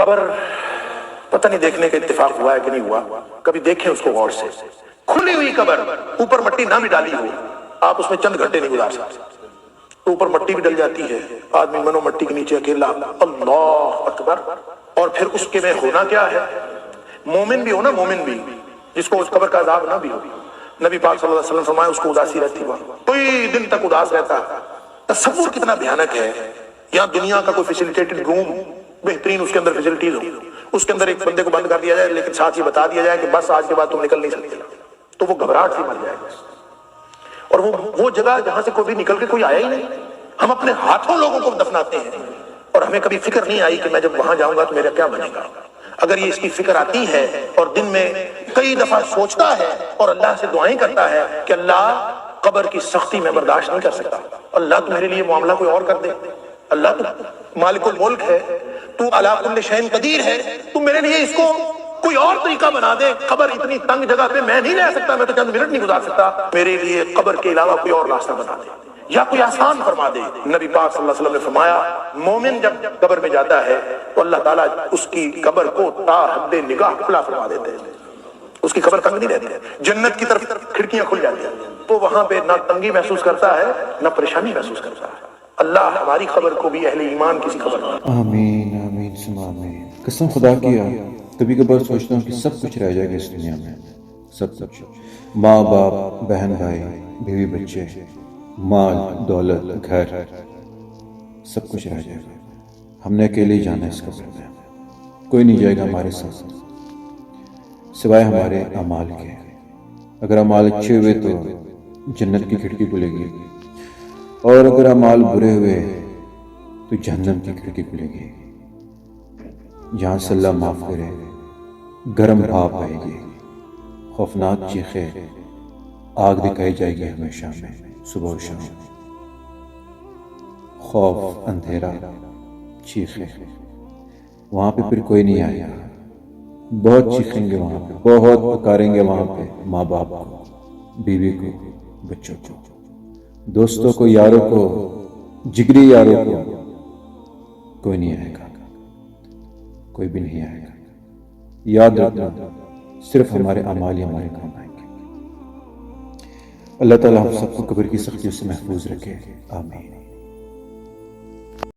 قبر پتہ نہیں دیکھنے کا اتفاق ہوا ہے کہ نہیں ہوا، کبھی دیکھیں اس کو غور سے. کھلی ہوئی قبر، اوپر مٹی نہ بھی ڈالی ہو، آپ اس میں چند گھنٹے نہیں گزار سکتے. تو اوپر مٹی بھی ڈل جاتی ہے، آدمی منو مٹی کے نیچے اکیلا، اللہ اکبر. اور پھر اس کے میں ہونا کیا ہے؟ مومن بھی ہو نا، مومن بھی جس کو اس قبر کا عذاب نہ بھی ہو. نبی پاک صلی اللہ علیہ وسلم فرمایا اس کو اداسی رہتی ہوا، کوئی دن تک اداس رہتا. تصور کتنا بھیانک ہے. یا دنیا کا کوئی فیسیلیٹیڈ روم بہترین، اس کے اندر فیسلٹیز ہو، اس کے اندر ایک بندے کو بند کر دیا جائے، لیکن ساتھ ہی بتا دیا جائے کہ بس آج کے بعد تم نکل نہیں سکتے، تو وہ گھبراہٹ سے مر جائے گا. اور وہ جگہ جہاں سے کوئی بھی نکل کے کوئی آیا ہی نہیں. ہم اپنے ہاتھوں لوگوں کو دفناتے ہیں اور ہمیں کبھی فکر نہیں آئی کہ میں جب وہاں جاؤں گا تو میرا کیا بنے گا. اگر یہ اس کی فکر آتی ہے اور دن میں کئی دفعہ سوچتا ہے اور اللہ سے دعائیں کرتا ہے کہ اللہ قبر کی سختی میں برداشت نہیں کر سکتا، اللہ تو میرے لیے معاملہ کوئی اور کر دے، اللہ تو مالک الملک ہے، تو علی کل شیء قدیر ہے، تو میرے لیے اس کو کوئی اور طریقہ بنا دے. قبر اتنی تنگ جگہ پہ میں نہیں رہ سکتا، میں تو چند منٹ نہیں گزار سکتا، میرے لیے قبر کے علاوہ کوئی اور راستہ بنا دے یا کوئی آسان فرما دے. نبی پاک صلی اللہ علیہ وسلم نے فرمایا مومن جب قبر میں جاتا ہے تو اللہ تعالیٰ اس کی قبر کو تا حد نگاہ کھلا فرما دیتے ہیں، اس کی قبر تنگ نہیں رہتی. جنت کی طرف کھڑکیاں کھل جاتی ہیں، تو وہاں پہ نہ تنگی محسوس کرتا ہے نہ پریشانی محسوس کرتا ہے. اللہ ہماری قبر کو بھی اہل ایمان کسی قبر میں. آمین آمین ثم آمین. قسم خدا کی کبھی کبھار سوچتا ہوں کہ سب کچھ رہ جائے گا اس دنیا میں، سب کچھ، ماں باپ، بہن بھائی، بیوی بچے، مال دولت، گھر، سب کچھ رہ جائے گا. ہم نے اکیلے ہی جانا ہے اس قبر میں، کوئی نہیں جائے گا ہمارے ساتھ سوائے ہمارے اعمال کے. اگر اعمال اچھے ہوئے تو جنت کی کھڑکی کھلے گی، اور اگر اعمال برے ہوئے تو جہنم کی کھڑکی کھلے گی، جہاں سے اللہ معاف کرے گرم بھاپ آئے گی، خوفناک چیخیں، آگ دکھائی جائے گی ہمیشہ میں صبح و شام، خوف، اندھیرا، چیخیں. وہاں پہ پھر کوئی نہیں آئے گا، بہت چیخیں گے وہاں پہ، بہت پکاریں گے وہاں پہ ماں باپ کو، بیوی کو، بچوں کو، دوستوں کو، یاروں کو، جگری یاروں کو. کوئی نہیں آئے گا، کوئی بھی نہیں آئے گا. یاد رکھنا صرف ہمارے اعمال ہی ہمارے کام آئیں گے. اللہ تعالیٰ ہم سب کو قبر کی سختیوں سے محفوظ رکھے. آمین.